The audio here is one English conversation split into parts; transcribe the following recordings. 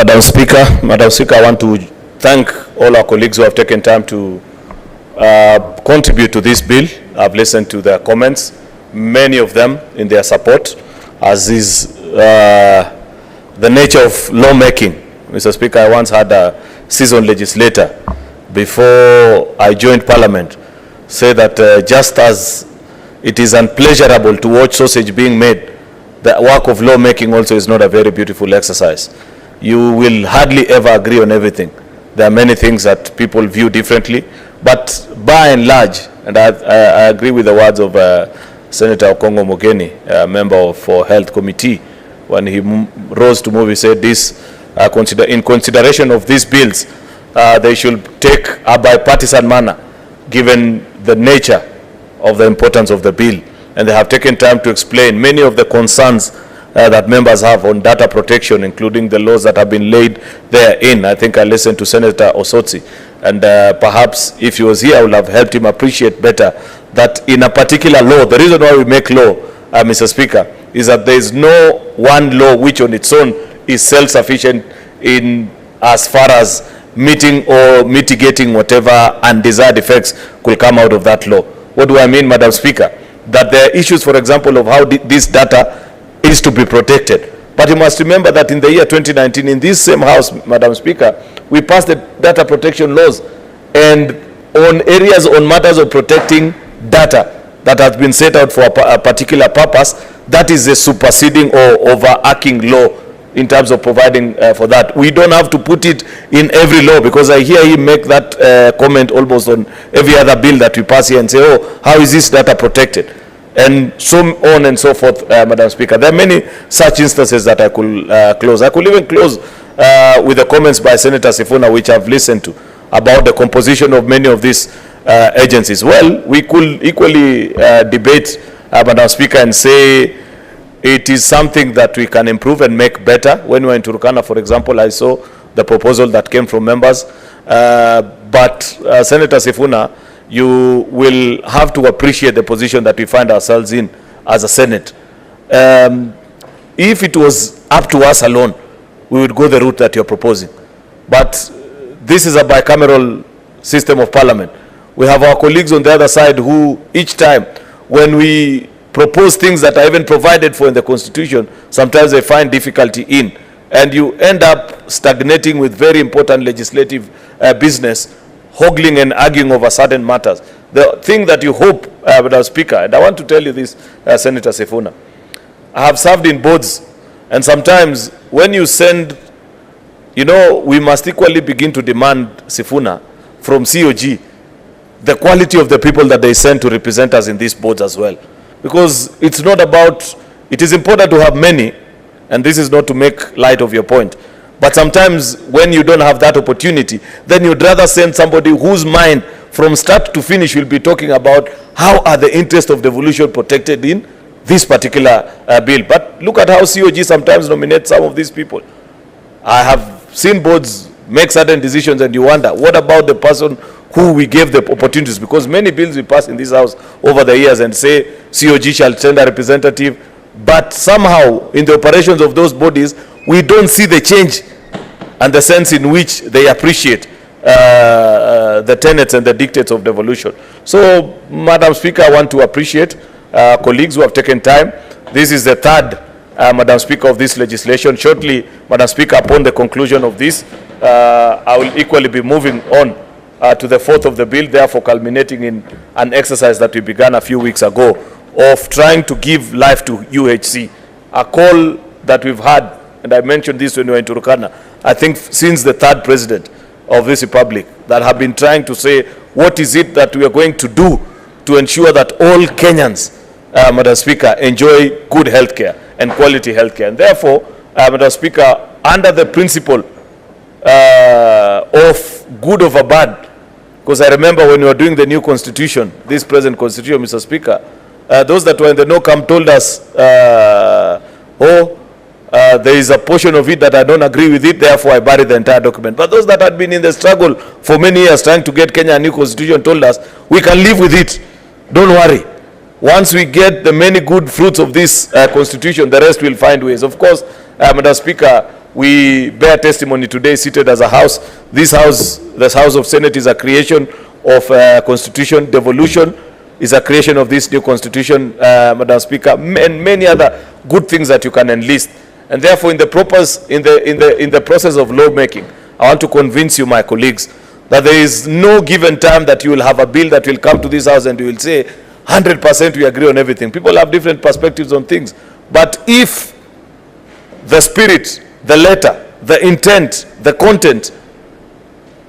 Madam Speaker, I want to thank all our colleagues who have taken time to contribute to this bill. I've listened to their comments, many of them in their support, as is the nature of lawmaking. Mr. Speaker, I once had a seasoned legislator before I joined Parliament say that just as it is unpleasurable to watch sausage being made, the work of lawmaking also is not a very beautiful exercise. You will hardly ever agree on everything. There are many things that people view differently, but by and large, and I agree with the words of Senator Okongo Mogeni, a member for Health Committee, when he rose to move, he said this, in consideration of these bills, they should take a bipartisan manner, given the nature of the importance of the bill. And they have taken time to explain many of the concerns that members have on data protection, including the laws that have been laid therein. I think I listened to Senator Osotsi, and perhaps if he was here, I would have helped him appreciate better that in a particular law, the reason why we make law, Mr. Speaker, is that there is no one law which on its own is self-sufficient in as far as meeting or mitigating whatever undesired effects could come out of that law. What do I mean, Madam Speaker? That there are issues, for example, of how this data is to be protected. But you must remember that in the year 2019, in this same House, Madam Speaker, we passed the data protection laws, and on areas, on matters of protecting data that has been set out for a particular purpose, that is a superseding or overarching law in terms of providing for that. We don't have to put it in every law, because I hear him make that comment almost on every other bill that we pass here and say, oh, how is this data protected? And so on and so forth, Madam Speaker. There are many such instances that I could close. I could even close with the comments by Senator Sifuna, which I've listened to, about the composition of many of these agencies. Well, we could equally debate, Madam Speaker, and say it is something that we can improve and make better. When we were in Turkana, for example, I saw the proposal that came from members. But Senator Sifuna, you will have to appreciate the position that we find ourselves in as a Senate. If it was up to us alone, we would go the route that you're proposing. But this is a bicameral system of parliament. We have our colleagues on the other side who, each time, when we propose things that are even provided for in the Constitution, sometimes they find difficulty in. And you end up stagnating with very important legislative business, haggling and arguing over certain matters. The thing that you hope, Madam Speaker, and I want to tell you this, Senator Sifuna, I have served in boards, and sometimes when you send, you know, we must equally begin to demand, Sifuna, from COG, the quality of the people that they send to represent us in these boards as well. Because it's not about, it is important to have many, and this is not to make light of your point, but sometimes when you don't have that opportunity, then you'd rather send somebody whose mind from start to finish will be talking about how are the interests of devolution protected in this particular bill. But look at how COG sometimes nominates some of these people. I have seen boards make certain decisions, and you wonder, what about the person who we gave the opportunities? Because many bills we pass in this house over the years and say COG shall send a representative, but somehow in the operations of those bodies, we don't see the change and the sense in which they appreciate the tenets and the dictates of devolution. So, Madam Speaker, I want to appreciate colleagues who have taken time. This is the third, Madam Speaker, of this legislation. Shortly, Madam Speaker, upon the conclusion of this, I will equally be moving on to the fourth of the bill, therefore culminating in an exercise that we began a few weeks ago of trying to give life to UHC, a call that we've had, and I mentioned this when we were in Turkana, I think since the third president of this republic, that have been trying to say, what is it that we are going to do to ensure that all Kenyans, Madam Speaker, enjoy good health care and quality health care. And therefore, Madam Speaker, under the principle of good over bad, because I remember when we were doing the new constitution, this present constitution, Mr. Speaker, those that were in the no-camp told us, there is a portion of it that I don't agree with it, therefore I buried the entire document. But those that had been in the struggle for many years trying to get Kenya a new constitution told us, we can live with it, don't worry. Once we get the many good fruits of this constitution, the rest will find ways. Of course, Madam Speaker, we bear testimony today seated as a house. This House of Senate is a creation of constitution. Devolution is a creation of this new constitution, Madam Speaker, and many other good things that you can enlist. And therefore, in the process of lawmaking, I want to convince you, my colleagues, that there is no given time that you will have a bill that will come to this house and you will say 100% we agree on everything. People have different perspectives on things. But if the spirit, the letter, the intent, the content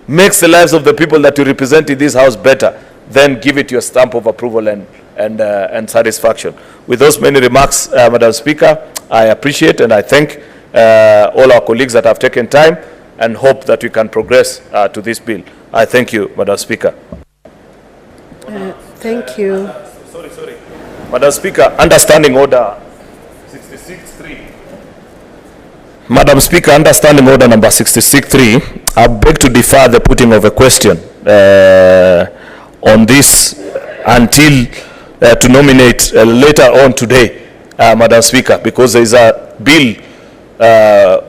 makes the lives of the people that you represent in this house better, then give it your stamp of approval and satisfaction. With those many remarks, Madam Speaker, I appreciate and I thank all our colleagues that have taken time and hope that we can progress to this bill. I thank you, Madam Speaker. Thank you. Sorry. Madam Speaker, understanding order 66.3. Madam Speaker, understanding order number 66.3, I beg to defer the putting of a question on this until to nominate later on today, Madam Speaker, because there is a bill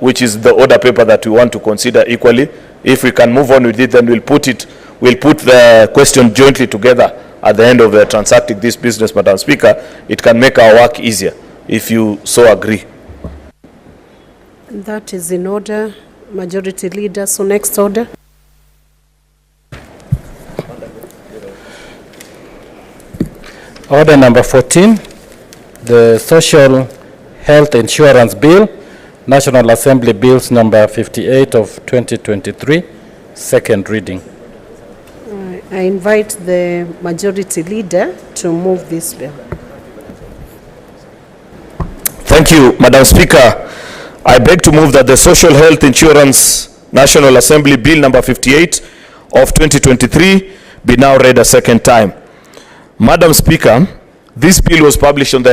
which is the order paper that we want to consider equally. If we can move on with it, then we'll put the question jointly together at the end of transacting this business, Madam Speaker. It can make our work easier, if you so agree. That is in order, Majority Leader. So next order. Order number 14, the Social Health Insurance Bill, National Assembly Bills number 58 of 2023, second reading. I invite the Majority Leader to move this bill. Thank you, Madam Speaker. I beg to move that the Social Health Insurance National Assembly Bill number 58 of 2023 be now read a second time. Madam Speaker, this bill was published on the